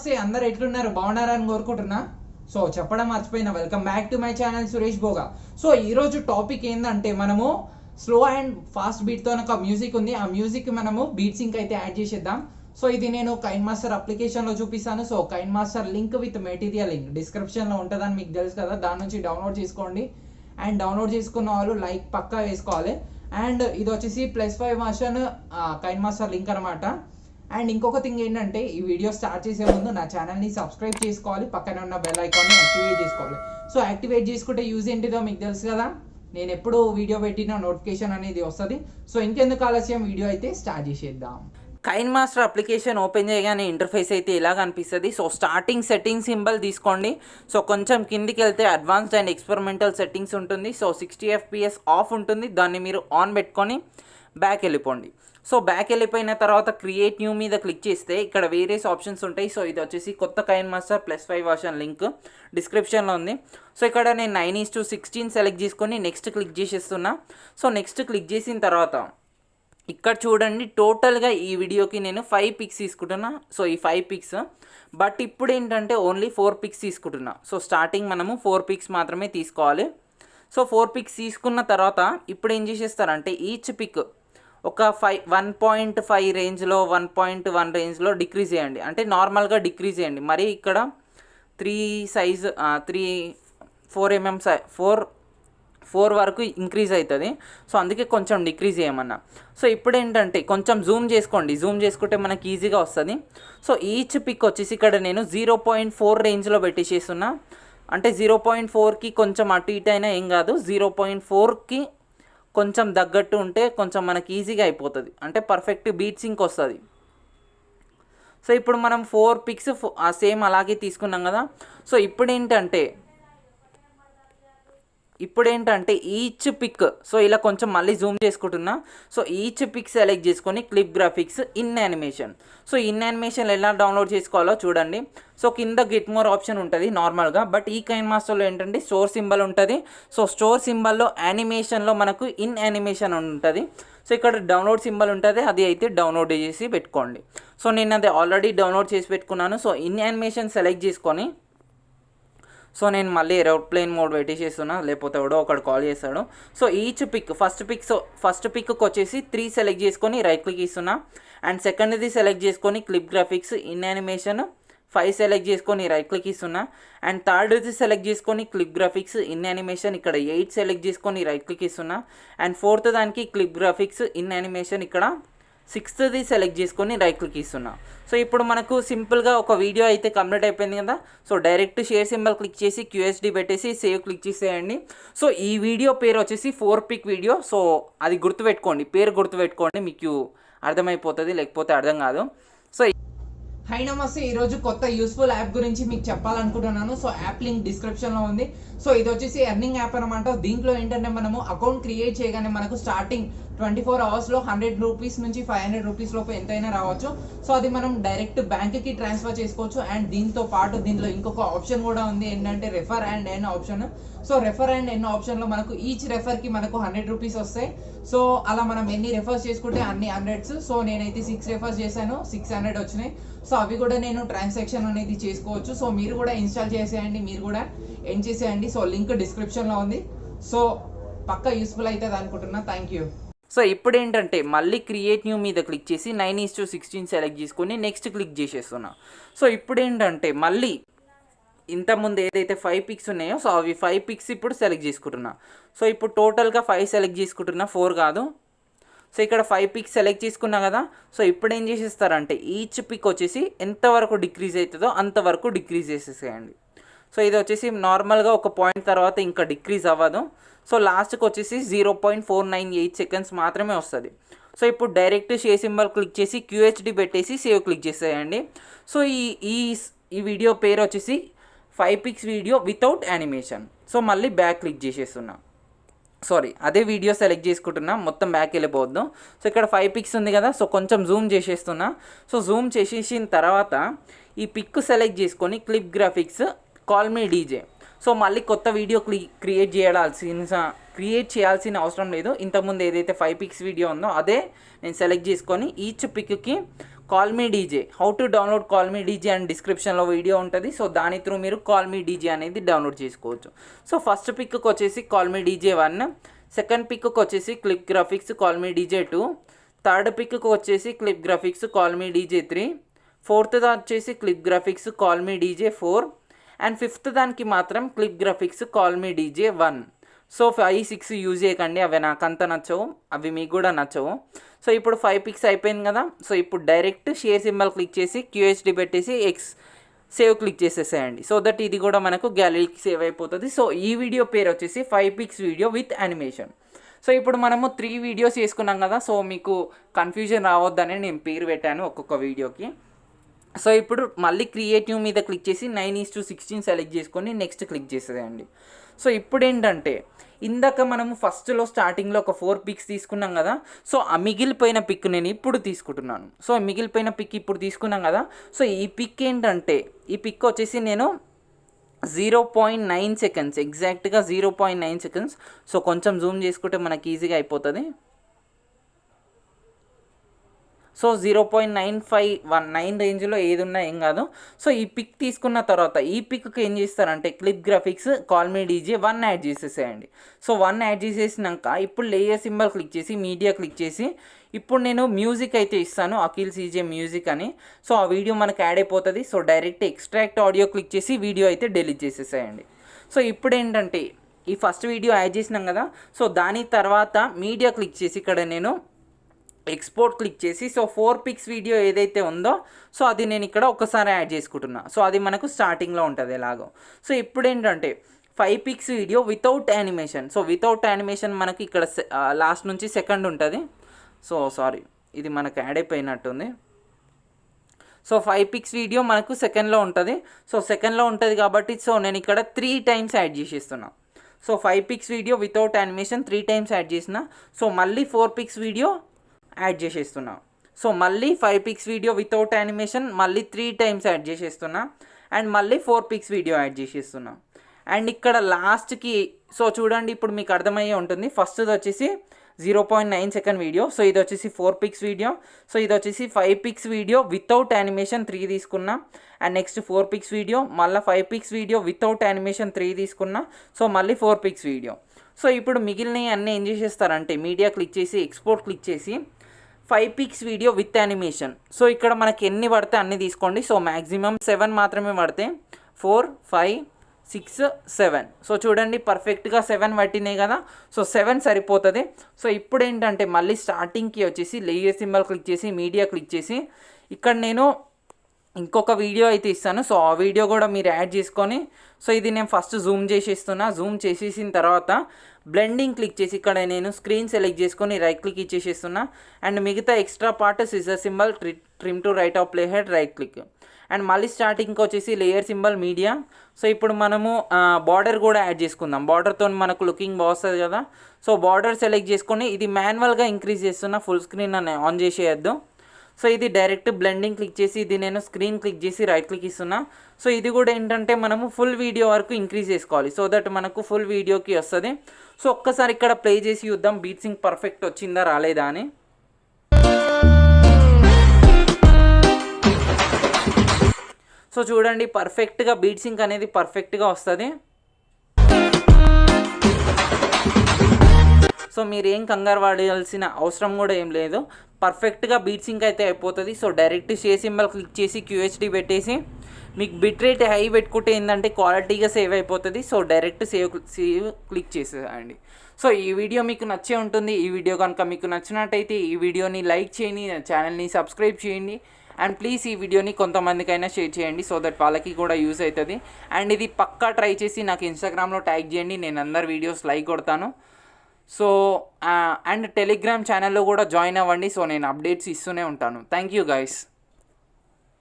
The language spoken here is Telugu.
నమస్తే అందరు ఎట్లున్నారు బాగున్నారని కోరుకుంటున్నా. సో చెప్పడం మర్చిపోయినా, welcome back to my channel Suresh Bhoga. So ఈరోజు టాపిక్ ఏంటంటే మనము స్లో అండ్ ఫాస్ట్ బీట్తో ఒక మ్యూజిక్ ఉంది, ఆ మ్యూజిక్ మనము బీట్ సింక్ అయితే యాడ్ చేసేద్దాం. సో ఇది నేను కైన్ మాస్టర్ అప్లికేషన్లో చూపిస్తాను. So KineMaster link with material link డిస్క్రిప్షన్లో ఉంటుందని మీకు తెలుసు కదా, దాని నుంచి డౌన్లోడ్ చేసుకోండి. అండ్ డౌన్లోడ్ చేసుకున్న వాళ్ళు లైక్ పక్కా వేసుకోవాలి. అండ్ ఇది వచ్చేసి +5 వర్షన్ కైన్ మాస్టర్ లింక్ అనమాట. అండ్ ఇంకొక థింగ్ ఏంటంటే, ఈ వీడియో స్టార్ట్ చేసే ముందు నా ఛానల్ని సబ్స్క్రైబ్ చేసుకోవాలి, పక్కన ఉన్న బెల్ ఐకాన్ని యాక్టివేట్ చేసుకోవాలి. సో యాక్టివేట్ చేసుకుంటే యూజ్ ఏంటిదో మీకు తెలుసు కదా, నేను ఎప్పుడు వీడియో పెట్టిన నోటిఫికేషన్ అనేది వస్తుంది. సో ఇంకెందుకు ఆలస్యం, వీడియో అయితే స్టార్ట్ చేసేద్దాం. కైన్ మాస్టర్ అప్లికేషన్ ఓపెన్ చేయగానే ఇంటర్ఫేస్ అయితే ఇలా కనిపిస్తుంది. సో స్టార్టింగ్ సెట్టింగ్ సింబల్ తీసుకోండి. సో కొంచెం కిందికి వెళ్తే అడ్వాన్స్డ్ అండ్ ఎక్స్పెరిమెంటల్ సెట్టింగ్స్ ఉంటుంది. సో 60 FPS ఆఫ్ ఉంటుంది, దాన్ని మీరు ఆన్ పెట్టుకొని బ్యాక్ వెళ్ళిపోండి. సో బ్యాక్ వెళ్ళిపోయిన తర్వాత క్రియేట్ న్యూ మీద క్లిక్ చేస్తే ఇక్కడ వేరియస్ ఆప్షన్స్ ఉంటాయి. సో ఇది వచ్చేసి కొత్త కైన్ మాస్టర్ +5 వర్షన్ లింక్ డిస్క్రిప్షన్లో ఉంది. సో ఇక్కడ నేను 9:16 సెలెక్ట్ చేసుకొని నెక్స్ట్ క్లిక్ చేసేస్తున్నా. సో నెక్స్ట్ క్లిక్ చేసిన తర్వాత ఇక్కడ చూడండి, టోటల్గా ఈ వీడియోకి నేను 5 పిక్స్ తీసుకుంటున్నా. సో ఈ 5 పిక్స్, బట్ ఇప్పుడు ఏంటంటే ఓన్లీ 4 పిక్స్ తీసుకుంటున్నా. సో స్టార్టింగ్ మనము 4 పిక్స్ మాత్రమే తీసుకోవాలి. సో 4 పిక్స్ తీసుకున్న తర్వాత ఇప్పుడు ఏం చేసేస్తారంటే ఈచ్ పిక్ ఒక 1.5 రేంజ్లో 1.1 రేంజ్లో డిక్రీజ్ చేయండి. అంటే నార్మల్గా డిక్రీజ్ చేయండి, మరి ఇక్కడ 4 mm 4 వరకు ఇంక్రీజ్ అవుతుంది. సో అందుకే కొంచెం డిక్రీజ్ చేయమన్నా. సో ఇప్పుడు ఏంటంటే కొంచెం జూమ్ చేసుకోండి, జూమ్ చేసుకుంటే మనకి ఈజీగా వస్తుంది. సో ఈచ్ పిక్ వచ్చేసి ఇక్కడ నేను 0.4 రేంజ్లో పెట్టేసేస్తున్నా. అంటే 0.4కి కొంచెం అటు ఇటు అయినా ఏం కాదు, 0.4కి కొంచెం తగ్గట్టు ఉంటే కొంచెం మనకి ఈజీగా అయిపోతుంది, అంటే పర్ఫెక్ట్ బీట్ సింక్ వస్తుంది. సో ఇప్పుడు మనం 4 పిక్స్ సేమ్ అలాగే తీసుకున్నాం కదా. సో ఇప్పుడు ఏంటంటే ఈచ్ పిక్, సో ఇలా కొంచెం మళ్ళీ జూమ్ చేసుకుంటున్నా. సో ఈచ్ పిక్ సెలెక్ట్ చేసుకొని clip graphics in animation. So in animation ఎలా డౌన్లోడ్ చేసుకోవాలో చూడండి. సో కింద గెట్ మోర్ ఆప్షన్ ఉంటుంది నార్మల్గా, బట్ ఈ కైన్ మాస్టర్లో ఏంటంటే స్టోర్ సింబల్ ఉంటుంది. సో స్టోర్ సింబల్లో యానిమేషన్లో మనకు ఇన్ యానిమేషన్ ఉంటుంది. సో ఇక్కడ డౌన్లోడ్ సింబల్ ఉంటుంది, అది అయితే డౌన్లోడ్ చేసి పెట్టుకోండి. సో నేను అది ఆల్రెడీ డౌన్లోడ్ చేసి పెట్టుకున్నాను. సో ఇన్ యానిమేషన్ సెలెక్ట్ చేసుకొని, సో నేను మళ్ళీ ఏరోప్లేన్ మోడ్ పెట్టేసేస్తున్నా, లేకపోతే ఎవడో ఒకడు కాల్ చేస్తాడు. సో ఈచ్ పిక్ ఫస్ట్ పిక్కి వచ్చేసి 3 సెలెక్ట్ చేసుకొని రైట్ క్లిక్ ఇస్తున్నా. అండ్ సెకండ్ది సెలెక్ట్ చేసుకొని clip graphics in animation 5 select చేసుకొని రైట్ క్లిక్ ఇస్తున్నా. అండ్ థర్డ్ది సెలెక్ట్ చేసుకొని క్లిప్ గ్రాఫిక్స్ ఇన్ యానిమేషన్ ఇక్కడ 8 సెలెక్ట్ చేసుకొని రైట్ క్లిక్ ఇస్తున్నా. అండ్ ఫోర్త్ దానికి క్లిప్ గ్రాఫిక్స్ ఇన్ యానిమేషన్ ఇక్కడ 6ది సెలెక్ట్ చేసుకొని రైట్ క్లిక్ ఇస్తున్నా. సో ఇప్పుడు మనకు సింపుల్గా ఒక వీడియో అయితే కంప్లీట్ అయిపోయింది కదా. So direct share symbol click చేసి QSD పెట్టేసి సేవ్ క్లిక్ చేసేయండి. సో ఈ వీడియో పేరు వచ్చేసి 4 పిక్ వీడియో. సో అది గుర్తుపెట్టుకోండి, పేరు గుర్తుపెట్టుకోండి, మీకు అర్థమైపోతుంది, లేకపోతే అర్థం కాదు. సో హై నమస్తే, ఈరోజు కొత్త యూస్ఫుల్ యాప్ గురించి మీకు చెప్పాలనుకుంటున్నాను. సో యాప్ లింక్ డిస్క్రిప్షన్లో ఉంది. సో ఇది వచ్చేసి ఎర్నింగ్ యాప్ అనమాట. దీంట్లో ఏంటంటే మనము అకౌంట్ క్రియేట్ చేయగానే మనకు స్టార్టింగ్ 24 అవర్స్లో 100 రూపీస్ నుంచి 500 రూపీస్ లోపు ఎంతైనా రావచ్చు. సో అది మనం డైరెక్ట్ బ్యాంక్కి ట్రాన్స్ఫర్ చేసుకోవచ్చు. అండ్ దీంతో పాటు దీనిలో ఇంకొక ఆప్షన్ కూడా ఉంది, ఏంటంటే refer and earn option. So refer and earn ఆప్షన్లో మనకు ఈచ్ రెఫర్కి మనకు 100 రూపీస్ వస్తాయి. సో అలా మనం ఎన్ని రెఫర్స్ చేసుకుంటే అన్ని 100s. సో నేనైతే 6 రెఫర్స్ చేశాను, 600 వచ్చినాయి. సో అవి కూడా నేను ట్రాన్సాక్షన్ అనేది చేసుకోవచ్చు. సో మీరు కూడా ఇన్స్టాల్ చేసేయండి, మీరు కూడా ఎర్న్ చేసేయండి. సో లింక్ డిస్క్రిప్షన్లో ఉంది. సో పక్కా యూస్ఫుల్ అవుతుంది అనుకుంటున్నా. Thank you. సో ఇప్పుడు ఏంటంటే మళ్ళీ క్రియేట్ న్యూ మీద క్లిక్ చేసి 9:16 సెలెక్ట్ చేసుకొని నెక్స్ట్ క్లిక్ చేసేస్తున్నా. సో ఇప్పుడు ఏంటంటే మళ్ళీ ఇంతకుముందు ఏదైతే 5 పిక్స్ ఉన్నాయో, సో అవి 5 పిక్స్ ఇప్పుడు సెలెక్ట్ చేసుకుంటున్నా. సో ఇప్పుడు టోటల్గా 5 సెలెక్ట్ చేసుకుంటున్నా, 4 కాదు. సో ఇక్కడ 5 పిక్స్ సెలెక్ట్ చేసుకున్నా కదా. సో ఇప్పుడు ఏం చేసేస్తారంటే ఈచ్ పిక్ వచ్చేసి ఎంతవరకు డిక్రీజ్ అవుతుందో అంతవరకు డిక్రీజ్ చేసేసేయండి. సో ఇది వచ్చేసి నార్మల్గా ఒక పాయింట్ తర్వాత ఇంకా డిక్రీజ్ అవ్వదు. సో లాస్ట్కి వచ్చేసి 0.498 సెకండ్స్ మాత్రమే వస్తుంది. సో ఇప్పుడు డైరెక్ట్ షేర్ సింబల్ క్లిక్ చేసి QHD పెట్టేసి సేవ్ క్లిక్ చేసేయండి. సో ఈ వీడియో పేరు వచ్చేసి 5 pics video without animation. So మళ్ళీ బ్యాక్ క్లిక్ చేసేస్తున్నా, సారీ అదే వీడియో సెలెక్ట్ చేసుకుంటున్నా, మొత్తం బ్యాక్ వెళ్ళిపోవద్దు. సో ఇక్కడ 5 పిక్స్ ఉంది కదా. సో కొంచెం జూమ్ చేసేస్తున్నా. సో జూమ్ చేసేసిన తర్వాత ఈ పిక్ సెలెక్ట్ చేసుకొని clip graphics call me DJ. So మళ్ళీ కొత్త వీడియో క్రియేట్ చేయాల్సిన అవసరం లేదు. ఇంతకుముందు ఏదైతే 5 పిక్స్ వీడియో ఉందో అదే నేను సెలెక్ట్ చేసుకొని ఈచ్ పిక్కి call me DJ, how to download call me DJ and డిస్క్రిప్షన్లో వీడియో ఉంటుంది. సో దాని త్రూ మీరు కాల్ మీ డీజే అనేది డౌన్లోడ్ చేసుకోవచ్చు. సో ఫస్ట్ పిక్కి వచ్చేసి కాల్ మీ డీజే 1, సెకండ్ పిక్కి వచ్చేసి clip graphics call me DJ 2, third పిక్కి వచ్చేసి clip graphics call me DJ 3, fourth వచ్చేసి clip graphics call me DJ 4 and fifth దానికి మాత్రం clip graphics call me DJ 1. So 5, 6 use చేయకండి, అవి నాకు అంత నచ్చవు, అవి మీకు కూడా నచ్చవు. సో ఇప్పుడు 5 పిక్స్ అయిపోయింది కదా. సో ఇప్పుడు డైరెక్ట్ షేర్ సింబల్ క్లిక్ చేసి QHD పెట్టేసి సేవ్ క్లిక్ చేసేసేయండి. సో దట్ ఇది కూడా మనకు గ్యాలరీకి సేవ్ అయిపోతుంది. సో ఈ వీడియో పేరు వచ్చేసి 5 pics video with animation. So ఇప్పుడు మనము 3 వీడియోస్ చేసుకున్నాం కదా. సో మీకు కన్ఫ్యూజన్ రావద్దని నేను పేరు పెట్టాను ఒక్కొక్క వీడియోకి. సో ఇప్పుడు మళ్ళీ క్రియేటివ్ మీద క్లిక్ చేసి 9:16 సెలెక్ట్ చేసుకొని నెక్స్ట్ క్లిక్ చేసేయండి. సో ఇప్పుడు ఏంటంటే ఇందాక మనము ఫస్ట్లో స్టార్టింగ్లో ఒక 4 పిక్స్ తీసుకున్నాం కదా. సో ఆ మిగిలిపోయిన పిక్ నేను ఇప్పుడు తీసుకుంటున్నాను. సో మిగిలిపోయిన పిక్ ఇప్పుడు తీసుకున్నాం కదా. సో ఈ పిక్ ఏంటంటే ఈ పిక్ వచ్చేసి నేను 0.9 సెకండ్స్, ఎగ్జాక్ట్గా 0.9 సెకండ్స్. సో కొంచెం జూమ్ చేసుకుంటే మనకి ఈజీగా అయిపోతుంది. సో 0.959 రేంజ్లో ఏది ఉన్నా ఏం కాదు. సో ఈ పిక్ తీసుకున్న తర్వాత ఈ పిక్కి ఏం చేస్తారంటే clip graphics call me DJ 1 add చేసేసేయండి. సో 1 యాడ్ చేసేసినాక ఇప్పుడు లేయర్ సింబల్ క్లిక్ చేసి మీడియా క్లిక్ చేసి ఇప్పుడు నేను మ్యూజిక్ అయితే ఇస్తాను, అఖిల్ CJ మ్యూజిక్ అని. సో ఆ వీడియో మనకు యాడ్ అయిపోతుంది. So direct extract audio click చేసి వీడియో అయితే డిలీట్ చేసేసేయండి. సో ఇప్పుడు ఏంటంటే ఈ ఫస్ట్ వీడియో యాడ్ చేసినాం కదా. సో దాని తర్వాత మీడియా క్లిక్ చేసి ఇక్కడ నేను ఎక్స్పోర్ట్ క్లిక్ చేసి సో 4 పిక్స్ వీడియో ఏదైతే ఉందో సో అది నేను ఇక్కడ ఒకసారి యాడ్ చేసుకుంటున్నా. సో అది మనకు స్టార్టింగ్లో ఉంటుంది ఎలాగో. సో ఇప్పుడు ఏంటంటే 5 pics video without animation. So without animation మనకి ఇక్కడ లాస్ట్ నుంచి సెకండ్ ఉంటుంది. సో సారీ, ఇది మనకు యాడ్ అయిపోయినట్టుంది. సో 5 పిక్స్ వీడియో మనకు సెకండ్లో ఉంటుంది. సో సెకండ్లో ఉంటుంది కాబట్టి సో నేను ఇక్కడ 3 టైమ్స్ యాడ్ చేసేస్తున్నా. So 5 pics video without animation 3 times add చేసిన. సో మళ్ళీ 4 పిక్స్ వీడియో యాడ్ చేసేస్తున్నా. సో మళ్ళీ 5 పిక్స్ వీడియో వితౌట్ యానిమేషన్ మళ్ళీ 3 టైమ్స్ యాడ్ చేసేస్తున్నా అండ్ మళ్ళీ 4 పిక్స్ వీడియో యాడ్ చేసేస్తున్నా. అండ్ ఇక్కడ లాస్ట్కి సో చూడండి ఇప్పుడు మీకు అర్థమయ్యే ఉంటుంది. ఫస్ట్ వచ్చేసి 0.9 సెకండ్ వీడియో. సో ఇది వచ్చేసి 4 పిక్స్ వీడియో. సో ఇది వచ్చేసి 5 పిక్స్ వీడియో వితౌట్ యానిమేషన్ 3 తీసుకున్నా అండ్ నెక్స్ట్ 4 పిక్స్ వీడియో, మళ్ళీ 5 పిక్స్ వీడియో వితౌట్ యానిమేషన్ 3 తీసుకున్నా. సో మళ్ళీ 4 పిక్స్ వీడియో. సో ఇప్పుడు మిగిలినవి అన్నీ ఏం చేసేస్తారంటే మీడియా క్లిక్ చేసి ఎక్స్పోర్ట్ క్లిక్ చేసి 5 pics video with animation. So ఇక్కడ మనకి ఎన్ని పడితే అన్ని తీసుకోండి. సో మ్యాక్సిమం 7 మాత్రమే పడితే 4, 5, 6, 7. సో చూడండి పర్ఫెక్ట్గా 7 పట్టినాయి కదా. సో 7 సరిపోతుంది. సో ఇప్పుడు ఏంటంటే మళ్ళీ స్టార్టింగ్కి వచ్చేసి లేయర్ సింబల్ క్లిక్ చేసి మీడియా క్లిక్ చేసి ఇక్కడ నేను ఇంకొక వీడియో అయితే ఇస్తాను. సో ఆ వీడియో కూడా మీరు యాడ్ చేసుకొని సో ఇది నేను ఫస్ట్ జూమ్ చేసేస్తున్నా. జూమ్ చేసేసిన తర్వాత బ్లెండింగ్ క్లిక్ చేసి ఇక్కడ నేను స్క్రీన్ సెలెక్ట్ చేసుకొని రైట్ క్లిక్ ఇచ్చేసేస్తున్నా అండ్ మిగతా extra part scissor symbol trim to right of play head right click and మళ్ళీ స్టార్టింగ్కి వచ్చేసి లేయర్ సింబల్ మీడియా. సో ఇప్పుడు మనము బార్డర్ కూడా యాడ్ చేసుకుందాం. బార్డర్తో మనకు లుకింగ్ బాగుస్తుంది కదా. సో బార్డర్ సెలెక్ట్ చేసుకొని ఇది మాన్యువల్గా ఇంక్రీజ్ చేస్తున్నా, ఫుల్ స్క్రీన్ అని ఆన్ చేసేయద్దు. సో ఇది డైరెక్ట్ బ్లెండింగ్ క్లిక్ చేసి ఇది నేను స్క్రీన్ క్లిక్ చేసి రైట్ క్లిక్ ఇస్తున్నా. సో ఇది కూడా ఏంటంటే మనము ఫుల్ వీడియో వరకు ఇంక్రీజ్ చేసుకోవాలి సో దట్ మనకు ఫుల్ వీడియోకి వస్తుంది. సో ఒక్కసారి ఇక్కడ ప్లే చేసి చూద్దాం బీట్ సింక్ పర్ఫెక్ట్ వచ్చిందా రాలేదా అని. సో చూడండి పర్ఫెక్ట్గా బీట్ సింక్ అనేది పర్ఫెక్ట్గా వస్తుంది. సో మీరు ఏం కంగారు పడాల్సిన అవసరం కూడా ఏం లేదు, పర్ఫెక్ట్గా బీట్ సింక్ అయితే అయిపోతుంది. So direct share symbol click చేసి QHD పెట్టేసి మీకు బిట్ రేట్ హై పెట్టుకుంటే ఏంటంటే క్వాలిటీగా సేవ్ అయిపోతుంది. సో డైరెక్ట్ సేవ్ క్లిక్ చేసేయండి. సో ఈ వీడియో మీకు నచ్చే ఉంటుంది. ఈ వీడియో కనుక మీకు నచ్చినట్టయితే ఈ వీడియోని లైక్ చేయండి, ఛానల్ని సబ్స్క్రైబ్ చేయండి అండ్ ప్లీజ్ ఈ వీడియోని కొంతమందికైనా షేర్ చేయండి సో దట్ వాళ్ళకి కూడా యూజ్ అవుతుంది. అండ్ ఇది పక్కా ట్రై చేసి నాకు ఇన్స్టాగ్రామ్లో ట్యాగ్ చేయండి, నేను అందరు వీడియోస్ లైక్ కొడతాను. సో అండ్ టెలిగ్రామ్ ఛానల్లో కూడా జాయిన్ అవ్వండి. సో నేను అప్డేట్స్ ఇస్తూనే ఉంటాను. Thank you guys.